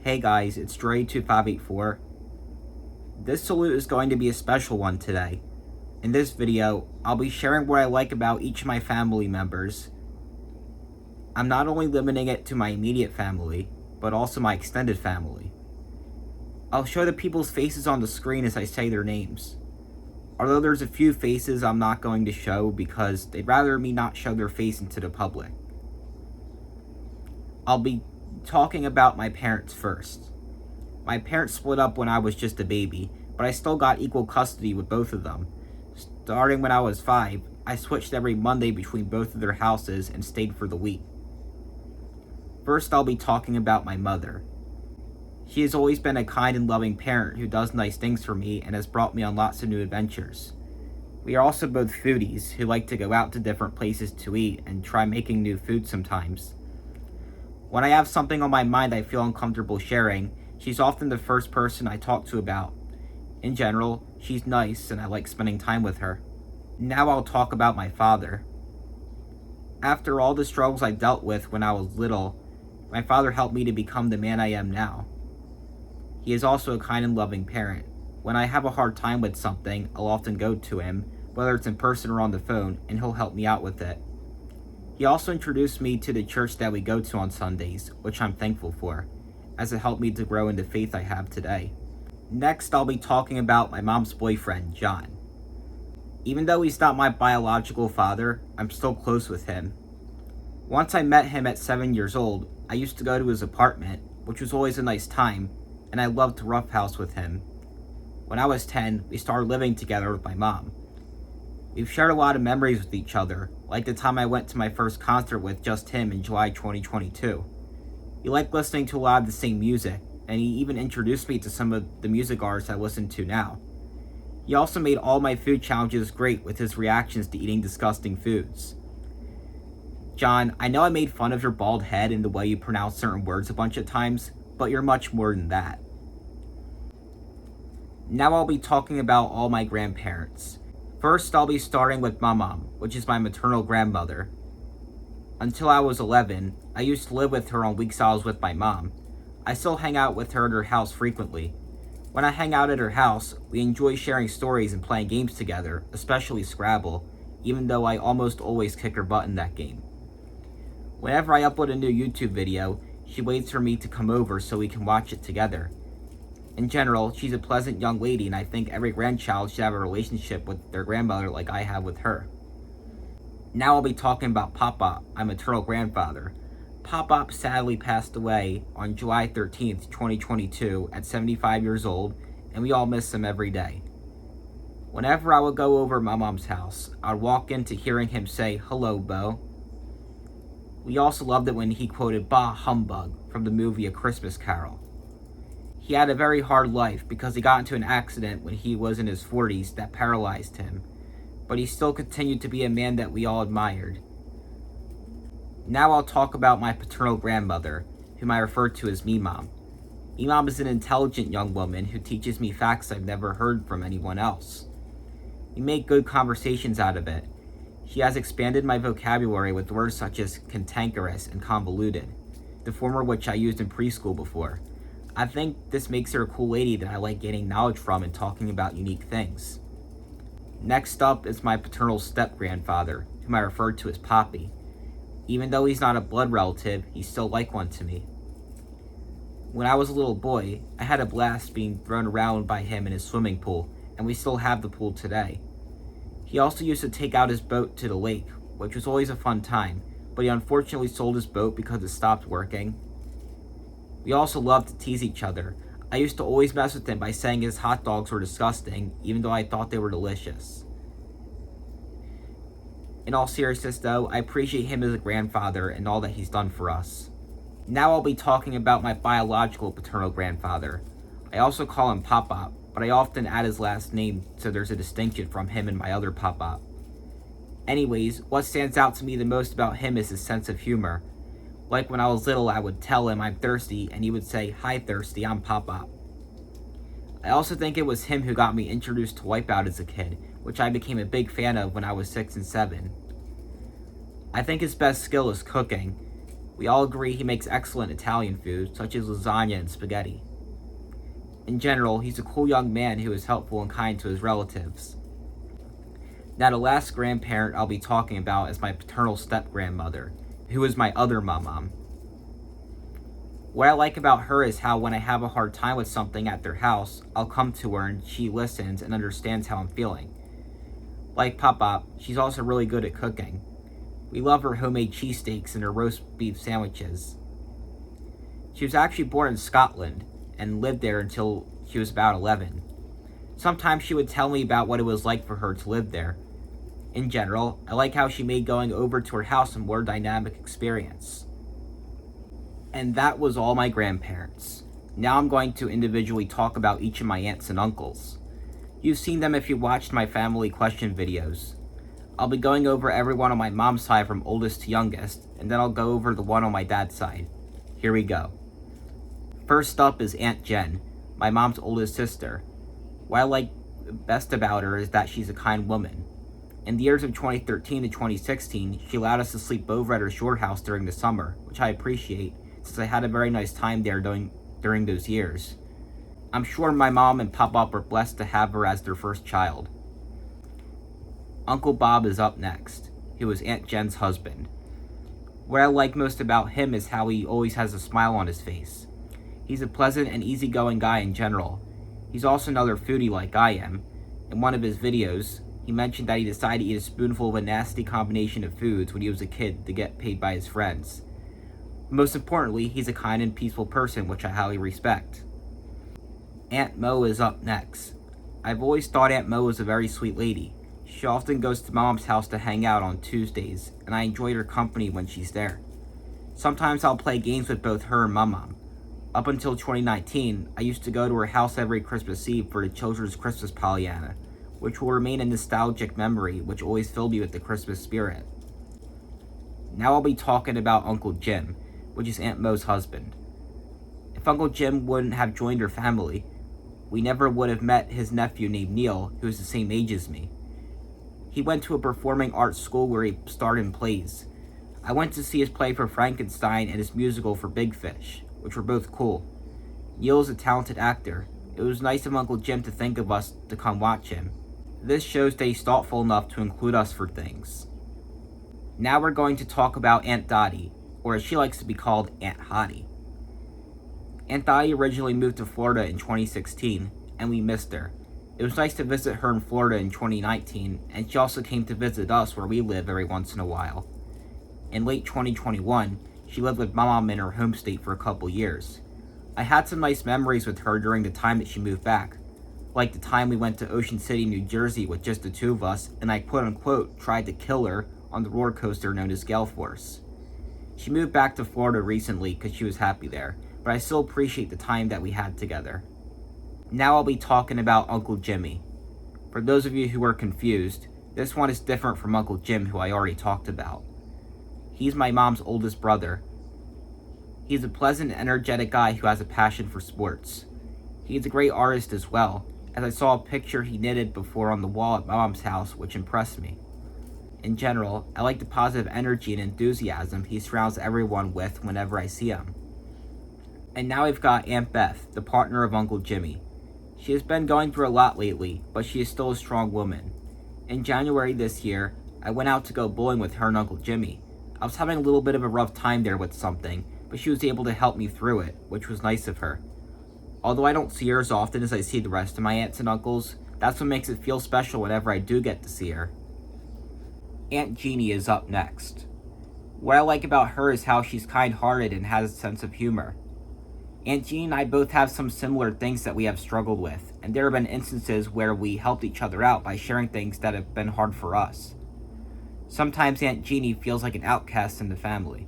Hey guys, it's DrayYoutube584. This salute is going to be a special one today. In this video, I'll be sharing what I like about each of my family members. I'm not only limiting it to my immediate family, but also my extended family. I'll show the people's faces on the screen as I say their names. Although there's a few faces I'm not going to show because they'd rather me not show their face into the public. I'll be talking about my parents first. My parents split up when I was just a baby, but I still got equal custody with both of them. Starting when I was 5, I switched every Monday between both of their houses and stayed for the week. First, I'll be talking about my mother. She has always been a kind and loving parent who does nice things for me and has brought me on lots of new adventures. We are also both foodies who like to go out to different places to eat and try making new food sometimes. When I have something on my mind I feel uncomfortable sharing, she's often the first person I talk to about. In general, she's nice and I like spending time with her. Now I'll talk about my father. After all the struggles I dealt with when I was little, my father helped me to become the man I am now. He is also a kind and loving parent. When I have a hard time with something, I'll often go to him, whether it's in person or on the phone, and he'll help me out with it. He also introduced me to the church that we go to on Sundays, which I'm thankful for, as it helped me to grow in the faith I have today. Next, I'll be talking about my mom's boyfriend, John. Even though he's not my biological father, I'm still close with him. Once I met him at 7 years old, I used to go to his apartment, which was always a nice time, and I loved to roughhouse with him. When I was 10, we started living together with my mom. We've shared a lot of memories with each other, like the time I went to my first concert with just him in July 2022. He liked listening to a lot of the same music, and he even introduced me to some of the music artists I listen to now. He also made all my food challenges great with his reactions to eating disgusting foods. John, I know I made fun of your bald head and the way you pronounce certain words a bunch of times, but you're much more than that. Now I'll be talking about all my grandparents. First, I'll be starting with my mom, which is my maternal grandmother. Until I was 11, I used to live with her on weeks I was with my mom. I still hang out with her at her house frequently. When I hang out at her house, we enjoy sharing stories and playing games together, especially Scrabble, even though I almost always kick her butt in that game. Whenever I upload a new YouTube video, she waits for me to come over so we can watch it together. In general, she's a pleasant young lady, and I think every grandchild should have a relationship with their grandmother like I have with her. Now I'll be talking about Papa, my maternal grandfather. Papa sadly passed away on July 13th, 2022 at 75 years old, and we all miss him every day. Whenever I would go over my mom's house, I'd walk into hearing him say, "Hello, Bo." We also loved it when he quoted "Bah Humbug" from the movie A Christmas Carol. He had a very hard life because he got into an accident when he was in his 40s that paralyzed him, but he still continued to be a man that we all admired. Now I'll talk about my paternal grandmother, whom I refer to as me Mom. Me Mom is an intelligent young woman who teaches me facts I've never heard from anyone else. We make good conversations out of it. She has expanded my vocabulary with words such as cantankerous and convoluted, the former which I used in preschool before. I think this makes her a cool lady that I like gaining knowledge from and talking about unique things. Next up is my paternal step-grandfather, whom I refer to as Poppy. Even though he's not a blood relative, he's still like one to me. When I was a little boy, I had a blast being thrown around by him in his swimming pool, and we still have the pool today. He also used to take out his boat to the lake, which was always a fun time, but he unfortunately sold his boat because it stopped working. We also loved to tease each other. I used to always mess with him by saying his hot dogs were disgusting, even though I thought they were delicious. In all seriousness though, I appreciate him as a grandfather and all that he's done for us. Now I'll be talking about my biological paternal grandfather. I also call him Papa, but I often add his last name so there's a distinction from him and my other Papa. Anyways, what stands out to me the most about him is his sense of humor. Like when I was little, I would tell him I'm thirsty, and he would say, "Hi thirsty, I'm Papa." I also think it was him who got me introduced to Wipeout as a kid, which I became a big fan of when I was 6 and 7. I think his best skill is cooking. We all agree he makes excellent Italian food, such as lasagna and spaghetti. In general, he's a cool young man who is helpful and kind to his relatives. Now, the last grandparent I'll be talking about is my paternal step-grandmother, who is my other mom. What I like about her is how when I have a hard time with something at their house, I'll come to her and she listens and understands how I'm feeling. Like Pop-Pop, she's also really good at cooking. We love her homemade cheesesteaks and her roast beef sandwiches. She was actually born in Scotland and lived there until she was about 11. Sometimes she would tell me about what it was like for her to live there. In general, I like how she made going over to her house a more dynamic experience. And that was all my grandparents. Now I'm going to individually talk about each of my aunts and uncles. You've seen them if you watched my family question videos. I'll be going over everyone on my mom's side from oldest to youngest, and then I'll go over the one on my dad's side. Here we go. First up is Aunt Jen, my mom's oldest sister. What I like best about her is that she's a kind woman. In the years of 2013 to 2016, she allowed us to sleep over at her shore house during the summer, which I appreciate, since I had a very nice time there during those years. I'm sure my mom and Pop-Pop were blessed to have her as their first child. Uncle Bob is up next, who is Aunt Jen's husband. What I like most about him is how he always has a smile on his face. He's a pleasant and easygoing guy in general. He's also another foodie like I am. In one of his videos, he mentioned that he decided to eat a spoonful of a nasty combination of foods when he was a kid to get paid by his friends. Most importantly, he's a kind and peaceful person, which I highly respect. Aunt Mo is up next. I've always thought Aunt Mo was a very sweet lady. She often goes to Mom's house to hang out on Tuesdays, and I enjoyed her company when she's there. Sometimes I'll play games with both her and my mom. Up until 2019, I used to go to her house every Christmas Eve for the Children's Christmas Pollyanna, which will remain a nostalgic memory which always filled me with the Christmas spirit. Now I'll be talking about Uncle Jim, which is Aunt Mo's husband. If Uncle Jim wouldn't have joined her family, we never would have met his nephew named Neil, who is the same age as me. He went to a performing arts school where he starred in plays. I went to see his play for Frankenstein and his musical for Big Fish, which were both cool. Neil is a talented actor. It was nice of Uncle Jim to think of us to come watch him. This shows that he's thoughtful enough to include us for things. Now we're going to talk about Aunt Dottie, or as she likes to be called, Aunt Hottie. Aunt Dottie originally moved to Florida in 2016, and we missed her. It was nice to visit her in Florida in 2019, and she also came to visit us where we live every once in a while. In late 2021, she lived with my mom in her home state for a couple years. I had some nice memories with her during the time that she moved back, like the time we went to Ocean City, New Jersey with just the two of us, and I quote-unquote tried to kill her on the roller coaster known as Gale Force. She moved back to Florida recently because she was happy there, but I still appreciate the time that we had together. Now I'll be talking about Uncle Jimmy. For those of you who are confused, this one is different from Uncle Jim, who I already talked about. He's my mom's oldest brother. He's a pleasant and energetic guy who has a passion for sports. He's a great artist as well, as I saw a picture he knitted before on the wall at my mom's house, which impressed me. In general, I like the positive energy and enthusiasm he surrounds everyone with whenever I see him. And now we've got Aunt Beth, the partner of Uncle Jimmy. She has been going through a lot lately, but she is still a strong woman. In January this year, I went out to go bowling with her and Uncle Jimmy. I was having a little bit of a rough time there with something, but she was able to help me through it, which was nice of her. Although I don't see her as often as I see the rest of my aunts and uncles, that's what makes it feel special whenever I do get to see her. Aunt Jeannie is up next. What I like about her is how she's kind-hearted and has a sense of humor. Aunt Jeannie and I both have some similar things that we have struggled with, and there have been instances where we helped each other out by sharing things that have been hard for us. Sometimes Aunt Jeannie feels like an outcast in the family,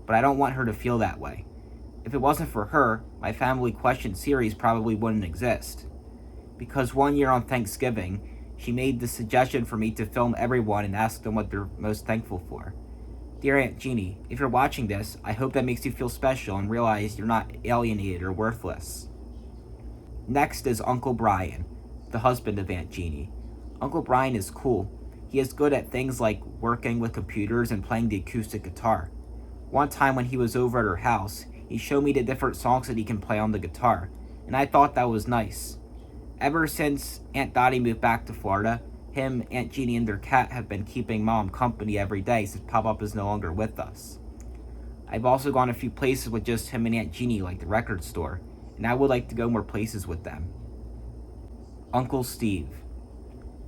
but I don't want her to feel that way. If it wasn't for her, my Family Question series probably wouldn't exist. Because one year on Thanksgiving, she made the suggestion for me to film everyone and ask them what they're most thankful for. Dear Aunt Jeannie, if you're watching this, I hope that makes you feel special and realize you're not alienated or worthless. Next is Uncle Brian, the husband of Aunt Jeannie. Uncle Brian is cool. He is good at things like working with computers and playing the acoustic guitar. One time when he was over at her house, he showed me the different songs that he can play on the guitar, and I thought that was nice. Ever since Aunt Dottie moved back to Florida, him, Aunt Jeannie, and their cat have been keeping Mom company every day since Pop-Up is no longer with us. I've also gone a few places with just him and Aunt Jeannie, like the record store, and I would like to go more places with them. Uncle Steve.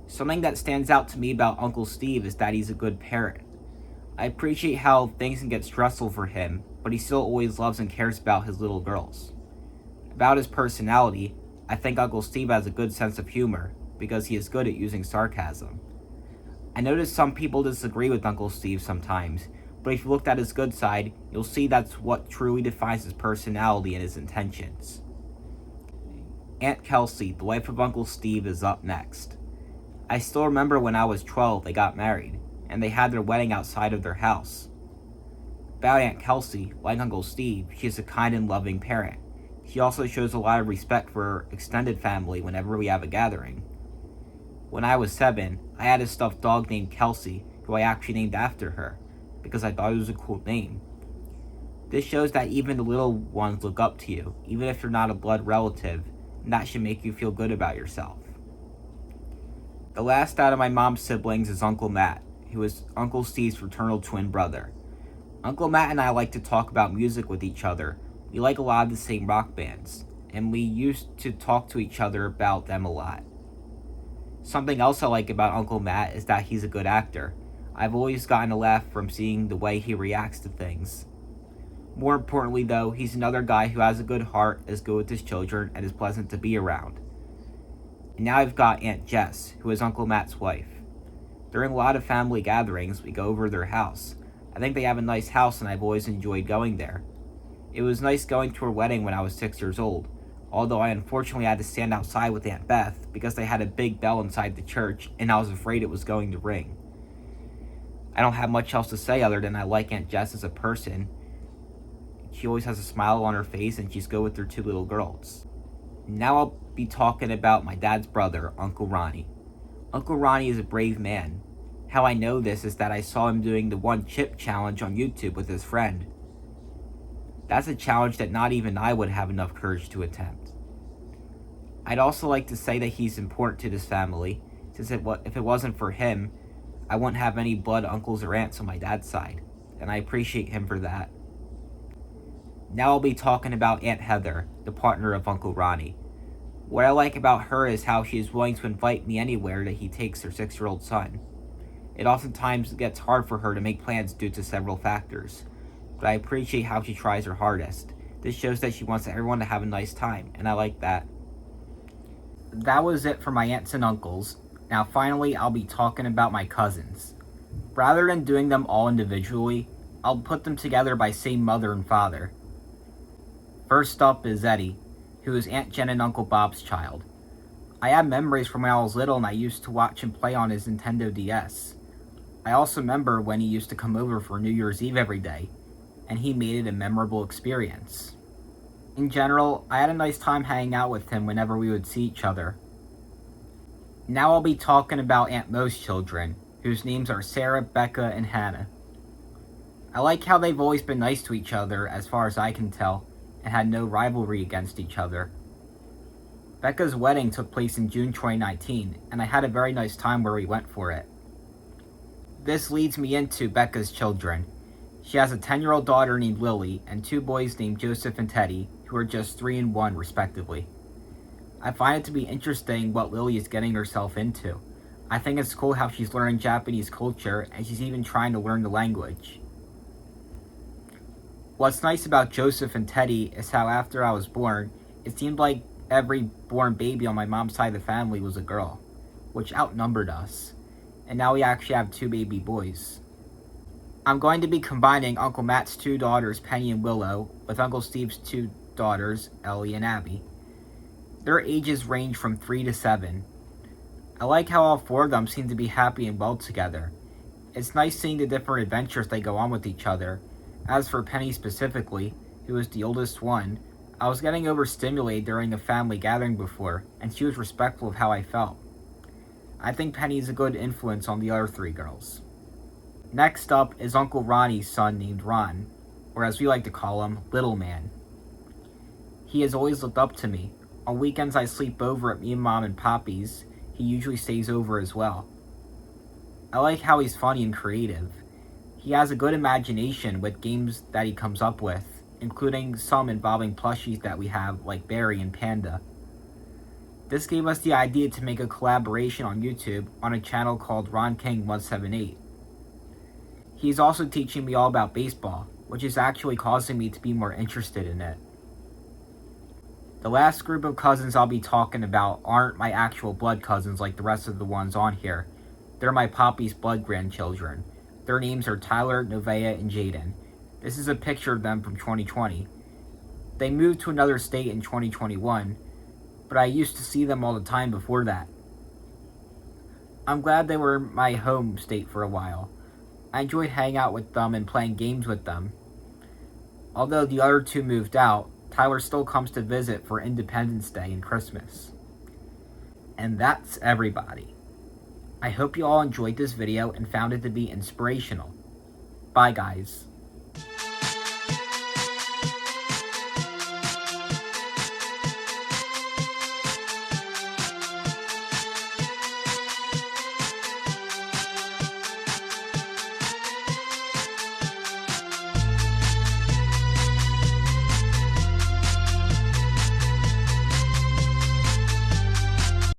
Something that stands out to me about Uncle Steve is that he's a good parent. I appreciate how things can get stressful for him, but he still always loves and cares about his little girls. About his personality, I think Uncle Steve has a good sense of humor, because he is good at using sarcasm. I notice some people disagree with Uncle Steve sometimes, but if you look at his good side, you'll see that's what truly defines his personality and his intentions. Aunt Kelsey, the wife of Uncle Steve, is up next. I still remember when I was 12 they got married, and they had their wedding outside of their house. About Aunt Kelsey, like Uncle Steve, she is a kind and loving parent. She also shows a lot of respect for her extended family whenever we have a gathering. When I was 7, I had a stuffed dog named Kelsey, who I actually named after her, because I thought it was a cool name. This shows that even the little ones look up to you, even if you're not a blood relative, and that should make you feel good about yourself. The last out of my mom's siblings is Uncle Matt, who is Uncle Steve's fraternal twin brother. Uncle Matt and I like to talk about music with each other. We like a lot of the same rock bands, and we used to talk to each other about them a lot. Something else I like about Uncle Matt is that he's a good actor. I've always gotten a laugh from seeing the way he reacts to things. More importantly though, he's another guy who has a good heart, is good with his children, and is pleasant to be around. And now I've got Aunt Jess, who is Uncle Matt's wife. During a lot of family gatherings, we go over their house. I think they have a nice house and I've always enjoyed going there. It was nice going to her wedding when I was 6 years old, although I unfortunately had to stand outside with Aunt Beth because they had a big bell inside the church and I was afraid it was going to ring. I don't have much else to say other than I like Aunt Jess as a person. She always has a smile on her face and she's good with her 2 little girls. Now I'll be talking about my dad's brother, Uncle Ronnie. Uncle Ronnie is a brave man. How I know this is that I saw him doing the 1 chip challenge on YouTube with his friend. That's a challenge that not even I would have enough courage to attempt. I'd also like to say that he's important to this family, since if it wasn't for him, I wouldn't have any blood uncles or aunts on my dad's side, and I appreciate him for that. Now I'll be talking about Aunt Heather, the partner of Uncle Ronnie. What I like about her is how she is willing to invite me anywhere that he takes her 6-year-old son. It oftentimes gets hard for her to make plans due to several factors, but I appreciate how she tries her hardest. This shows that she wants everyone to have a nice time, and I like that. That was it for my aunts and uncles. Now finally, I'll be talking about my cousins. Rather than doing them all individually, I'll put them together by same mother and father. First up is Eddie, who is Aunt Jen and Uncle Bob's child. I have memories from when I was little and I used to watch him play on his Nintendo DS. I also remember when he used to come over for New Year's Eve every day, and he made it a memorable experience. In general, I had a nice time hanging out with him whenever we would see each other. Now I'll be talking about Aunt Mo's children, whose names are Sarah, Becca, and Hannah. I like how they've always been nice to each other as far as I can tell, and had no rivalry against each other. Becca's wedding took place in June 2019, and I had a very nice time where we went for it. This leads me into Becca's children. She has a 10-year-old daughter named Lily, and 2 boys named Joseph and Teddy, who are just 3 and 1 respectively. I find it to be interesting what Lily is getting herself into. I think it's cool how she's learning Japanese culture, and she's even trying to learn the language. What's nice about Joseph and Teddy is how after I was born, it seemed like every born baby on my mom's side of the family was a girl, which outnumbered us. And now we actually have 2 baby boys. I'm going to be combining Uncle Matt's 2 daughters, Penny and Willow, with Uncle Steve's 2 daughters, Ellie and Abby. Their ages range from 3 to 7. I like how all 4 of them seem to be happy and well together. It's nice seeing the different adventures they go on with each other. As for Penny specifically, who is the oldest one, I was getting overstimulated during a family gathering before, and she was respectful of how I felt. I think Penny is a good influence on the other 3 girls. Next up is Uncle Ronnie's son named Ron. or as we like to call him, Little Man. He has always looked up to me. On weekends I sleep over at me and Mom and Poppy's. He usually stays over as well. I like how he's funny and creative. He has a good imagination with games that he comes up with, including some involving plushies that we have like Barry and Panda. This gave us the idea to make a collaboration on YouTube on a channel called RonKing178. He's also teaching me all about baseball, which is actually causing me to be more interested in it. The last group of cousins I'll be talking about aren't my actual blood cousins like the rest of the ones on here. They're my Poppy's blood grandchildren. Their names are Tyler, Nevaeh, and Jaden. This is a picture of them from 2020. They moved to another state in 2021, but I used to see them all the time before that. I'm glad they were in my home state for a while. I enjoyed hanging out with them and playing games with them. Although the other two moved out, Tyler still comes to visit for Independence Day and Christmas. And that's everybody. I hope you all enjoyed this video and found it to be inspirational. Bye guys.